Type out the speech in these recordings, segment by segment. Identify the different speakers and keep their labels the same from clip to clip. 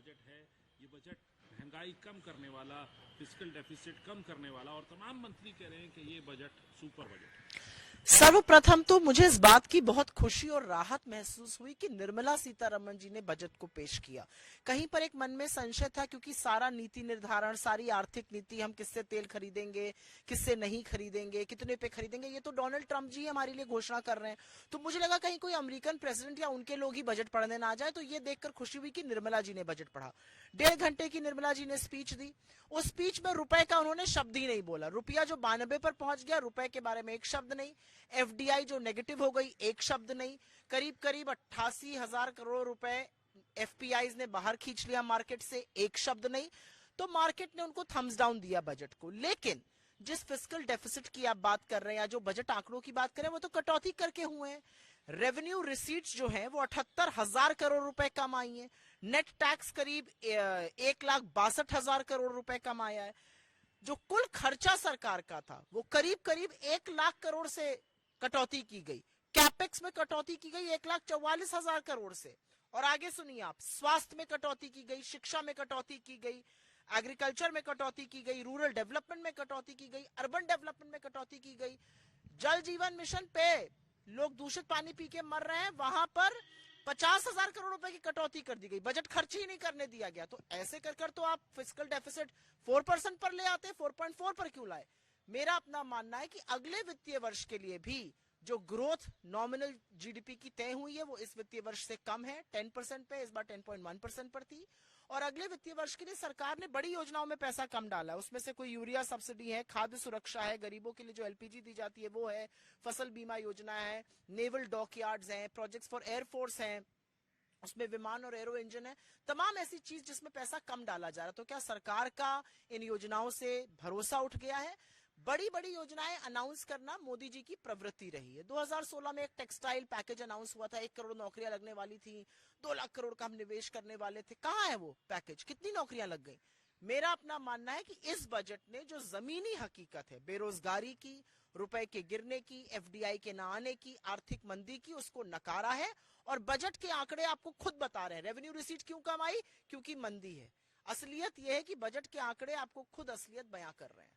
Speaker 1: Budget है, ये budget महंगाई कम करने वाला, फिस्कल डेफिसिट कम करने वाला, और तमाम मंत्री कह रहे हैं कि ये बजट सुपर बजट है।
Speaker 2: सर्वप्रथम तो मुझे इस बात की बहुत खुशी और राहत महसूस हुई कि निर्मला सीतारमण जी ने बजट को पेश किया। कहीं पर एक मन में संशय था, क्योंकि सारा नीति निर्धारण, सारी आर्थिक नीति, हम किससे तेल खरीदेंगे, किससे नहीं खरीदेंगे, कितने पे खरीदेंगे, ये तो डोनाल्ड ट्रंप जी हमारे लिए घोषणा कर रहे हैं। तो मुझे लगा कहीं कोई अमेरिकन प्रेसिडेंट या उनके लोग ही बजट पढ़ने ना आ जाए। तो ये देखकर खुशी हुई कि निर्मला जी ने बजट पढ़ा। 1.5 घंटे की निर्मला जी ने स्पीच दी। उस स्पीच में रुपए का उन्होंने शब्द ही नहीं बोला। रुपया जो 92 पर पहुंच गया, रुपए के बारे में एक शब्द नहीं। एफडीआई जो नेगेटिव हो गई, एक शब्द नहीं। करीब करीब 88,000 करोड़ रुपए एफपीआई ने बाहर खींच लिया मार्केट से, एक शब्द नहीं। तो मार्केट ने उनको थम्स डाउन दिया बजट को। लेकिन जिस फिस्कल डेफिसिट की आप बात कर रहे हैं या जो बजट आंकड़ों की बात कर रहे हैं, वो तो कटौती करके हुए हैं। रेवेन्यू रिसीट्स जो है वो 78,000 करोड़ रुपए कम आई है। नेट टैक्स करीब 1,62,000 करोड़ रुपए कम आया है। जो कुल खर्चा सरकार का था वो करीब करीब 1 लाख करोड़ से कटौती की गई। कैपेक्स में कटौती की गई 1,44,000 करोड़ से। और आगे सुनिए आप, स्वास्थ्य में कटौती की गई, शिक्षा में कटौती की गई, एग्रीकल्चर में कटौती की गई, रूरल डेवलपमेंट में कटौती की गई, अर्बन डेवलपमेंट में कटौती की गई। जल जीवन मिशन पे लोग दूषित पानी पी के मर रहे हैं, वहां पर 50,000 करोड़ रुपए की कटौती कर दी गई। बजट खर्च ही नहीं करने दिया गया। तो ऐसे कर कर तो आप फिस्कल डेफिसिट 4% पर ले आते, 4.4 पर क्यों लाए? मेरा अपना मानना है कि अगले वित्तीय वर्ष के लिए भी जो ग्रोथ नॉमिनल जीडीपी की तय हुई है वो इस वित्तीय वर्ष से कम है, 10% पे, इस बार 10.1% पर थी। और अगले वित्तीय वर्ष के लिए सरकार ने बड़ी योजनाओं में पैसा कम डाला है। उसमें से कोई यूरिया सब्सिडी है, खाद्य सुरक्षा है, गरीबों के लिए जो एलपीजी दी जाती है वो है, फसल बीमा योजना है, नेवल डॉकयार्ड्स हैं, प्रोजेक्ट्स फॉर एयरफोर्स हैं, उसमें विमान और एरो इंजन है, तमाम ऐसी चीज जिसमें पैसा कम डाला जा रहा है। तो क्या सरकार का इन योजनाओं से भरोसा उठ गया है? बड़ी बड़ी योजनाएं अनाउंस करना मोदी जी की प्रवृत्ति रही है। 2016 में एक टेक्सटाइल पैकेज अनाउंस हुआ था, 1 करोड़ नौकरियां लगने वाली थी, 2 लाख करोड़ का हम निवेश करने वाले थे। कहां है वो पैकेज? कितनी नौकरियां लग गई? मेरा अपना मानना है कि इस बजट ने जो जमीनी हकीकत है, बेरोजगारी की, रुपए के गिरने की, एफडीआई के ना आने की, आर्थिक मंदी की, उसको नकारा है। और बजट के आंकड़े आपको खुद बता रहे हैं। रेवेन्यू रिसीट क्यों कम आई? क्योंकि मंदी है। असलियत यह है कि बजट के आंकड़े आपको खुद असलियत बयां कर रहे हैं।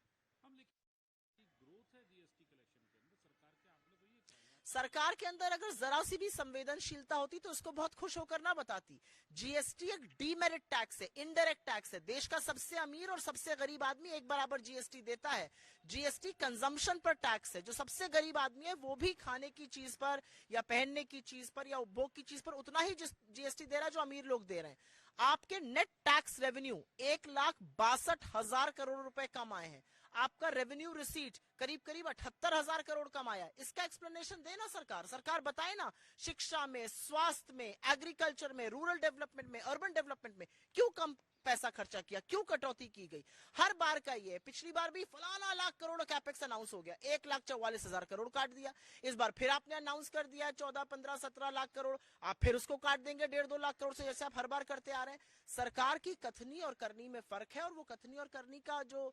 Speaker 1: ग्रोथ है जीएसटी कलेक्शन के अंदर, सरकार के आंकड़े तो ये कह रहे हैं।
Speaker 2: सरकार के अंदर अगर जरा सी भी संवेदनशीलता होती तो उसको बहुत खुश होकर ना बताती। जीएसटी एक डीमेरिट टैक्स है, इनडायरेक्ट टैक्स है। देश का सबसे अमीर और सबसे गरीब आदमी एक बराबर जीएसटी देता है। जीएसटी कंजम्पशन पर टैक्स है। जो सबसे गरीब आदमी है वो भी खाने की चीज पर या पहनने की चीज पर या उपभोग की चीज पर उतना ही जीएसटी दे रहा है जो अमीर लोग दे रहे हैं। आपके नेट टैक्स रेवेन्यू 1,62,000 करोड़ रुपए कम आए हैं। आपका रेवेन्यू रिसीट करीब करीब 78,000 करोड़ कम आया। इसका एक्सप्लेनेशन देना सरकार। सरकार बताए ना, शिक्षा में, स्वास्थ्य में, एग्रीकल्चर में, रूरल डेवलपमेंट में, अर्बन डेवलपमेंट में क्यों कम पैसा खर्चा किया, क्यों कटौती की गई? हर बार का ये है। पिछली बार भी फलाना लाख करोड़ कैपेक्स अनाउंस हो गया, 1,44,000 करोड़ काट दिया। इस बार फिर आपने अनाउंस कर दिया 14, 15, 17 लाख करोड़, आप फिर उसको काट देंगे 1.5-2 लाख करोड़ से, जैसे आप हर बार करते आ रहे हैं। सरकार की कथनी और करनी में फर्क है, और वो कथनी और करनी का जो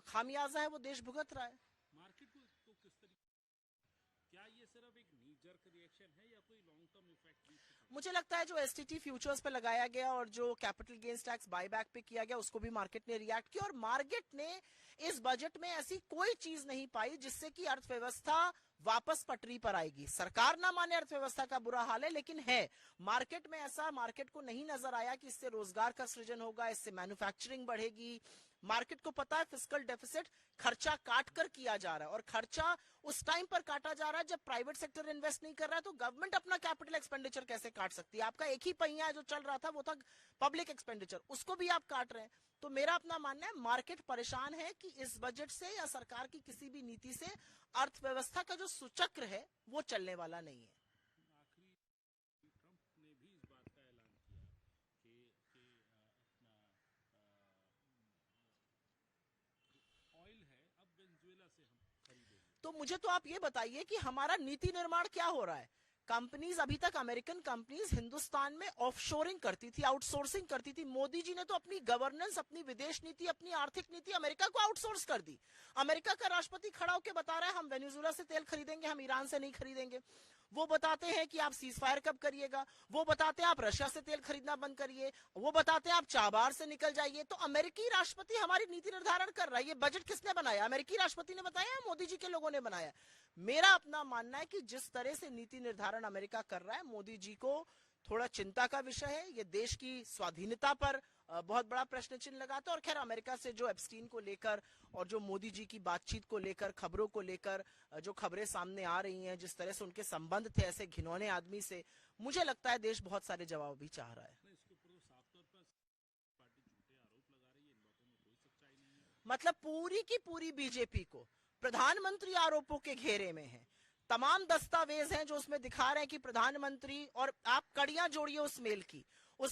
Speaker 2: खामियाजा है वो देश भुगत रहा है।
Speaker 1: मार्केट को किस तरीके, क्या ये सिर्फ एक नी जर्क रिएक्शन है या कोई लॉन्ग टर्म इफेक्ट भी?
Speaker 2: मुझे लगता है जो एसटीटी फ्यूचर्स पे लगाया गया और जो कैपिटल गेन्स टैक्स बायबैक पे किया गया उसको भी मार्केट ने रिएक्ट किया। और मार्केट ने इस बजट में ऐसी कोई चीज नहीं पाई जिससे कि अर्थव्यवस्था वापस पटरी पर आएगी। सरकार ना माने अर्थव्यवस्था का बुरा हाल है, लेकिन है मार्केट में ऐसा, मार्केट को नहीं नजर आया कि इससे रोजगार का सृजन होगा, इससे मैन्युफैक्चरिंग बढ़ेगी। मार्केट को पता है फिस्कल डेफिसिट खर्चा काट कर किया जा रहा है, और खर्चा उस टाइम पर काटा जा रहा है जब प्राइवेट सेक्टर इन्वेस्ट नहीं कर रहा है। तो गवर्नमेंट अपना कैपिटल एक्सपेंडिचर कैसे काट सकती है? आपका एक ही पहिया जो चल रहा था वो था पब्लिक एक्सपेंडिचर, उसको भी आप काट रहे हैं। तो मेरा अपना मानना है मार्केट परेशान है कि इस बजट से या सरकार की किसी भी नीति से अर्थव्यवस्था का जो सुचक्र है वो चलने वाला नहीं है।
Speaker 1: आखिरी, ट्रंप ने भी इस बात का ऐलान किया कि अपना ऑयल है अब वेनेजुएला से हम खरीदेंगे।
Speaker 2: तो मुझे तो आप ये बताइए कि हमारा नीति निर्माण क्या हो रहा है? कंपनीज, अभी तक अमेरिकन कंपनीज हिंदुस्तान में ऑफशोरिंग करती थी, आउटसोर्सिंग करती थी। मोदी जी ने तो अपनी गवर्नेंस, अपनी विदेश नीति, अपनी आर्थिक नीति अमेरिका को आउटसोर्स कर दी। अमेरिका का राष्ट्रपति खड़ा होकर बता रहा है हम वेनेजुएला से तेल खरीदेंगे, हम ईरान से नहीं खरीदेंगे। वो बताते हैं कि आप सीज फायर कब करिएगा, वो बताते हैं आप रशिया से तेल खरीदना बंद करिए, वो बताते हैं आप चाबार से निकल जाइए। तो अमेरिकी राष्ट्रपति हमारी नीति निर्धारण कर रहा है। ये बजट किसने बनाया? अमेरिकी राष्ट्रपति ने बताया, मोदी जी के लोगों ने बनाया? मेरा अपना मानना है कि जिस तरह से नीति निर्धारण अमेरिका कर रहा है, मोदी जी को थोड़ा चिंता का विषय है। ये देश की स्वाधीनता पर बहुत बड़ा प्रश्न चिन्ह लगाता है। और खैर अमेरिका से जो एप्स्टीन को लेकर और जो मोदी जी की बातचीत को लेकर, खबरों को लेकर जो खबरें सामने आ रही हैं, जिस तरह से उनके संबंध थे ऐसे घिनौने आदमी से, मुझे लगता है देश बहुत सारे जवाब भी चाह रहा है।
Speaker 1: इसके ऊपर तो साफ तौर पर पार्टी झूठे आरोप लगा रही है, इन बातों में कोई सच्चाई नहीं है।
Speaker 2: मतलब पूरी की पूरी बीजेपी को प्रधानमंत्री आरोपों के घेरे में है। तमाम दस्तावेज हैं जो उसमें दिखा रहे हैं कि प्रधानमंत्री, और आप कड़ियां जोड़िए उस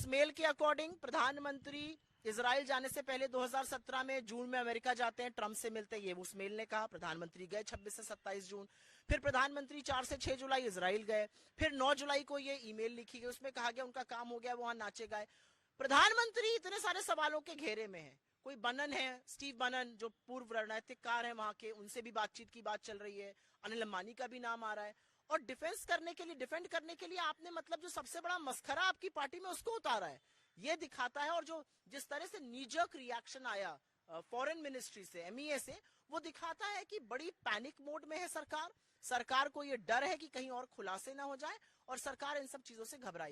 Speaker 2: मेल के अकॉर्डिंग प्रधानमंत्री इजराइल जाने से पहले 2017 में जून में अमेरिका जाते हैं, ट्रंप से मिलते हैं, ये उस मेल ने कहा। प्रधानमंत्री गए 26 से 27 जून। फिर प्रधानमंत्री 4 से 6 जुलाई इजराइल गए। फिर 9 जुलाई को ये ईमेल लिखी गई, उसमें कहा गया उनका काम हो गया, वहां नाचे गए। प्रधानमंत्री इतने सारे सवालों के घेरे में है। कोई बनन है, स्टीव बनन, जो पूर्व रणनीतिकार है वहां के, उनसे भी बातचीत की बात चल रही है। अनिल अंबानी का भी नाम आ रहा है। और डिफेंस करने के लिए, डिफेंड करने के लिए आपने मतलब जो सबसे बड़ा मस्खरा आपकी पार्टी में उसको उतारा है। ये दिखाता है। और जो जिस तरह से नीजक रिएक्शन आया फॉरेन मिनिस्ट्री से, एमईए से, वो दिखाता है कि बड़ी पैनिक मोड में है सरकार। सरकार को ये डर है कि कहीं और खुलासे ना हो जाए, और सरकार इन सब चीजों से घबराई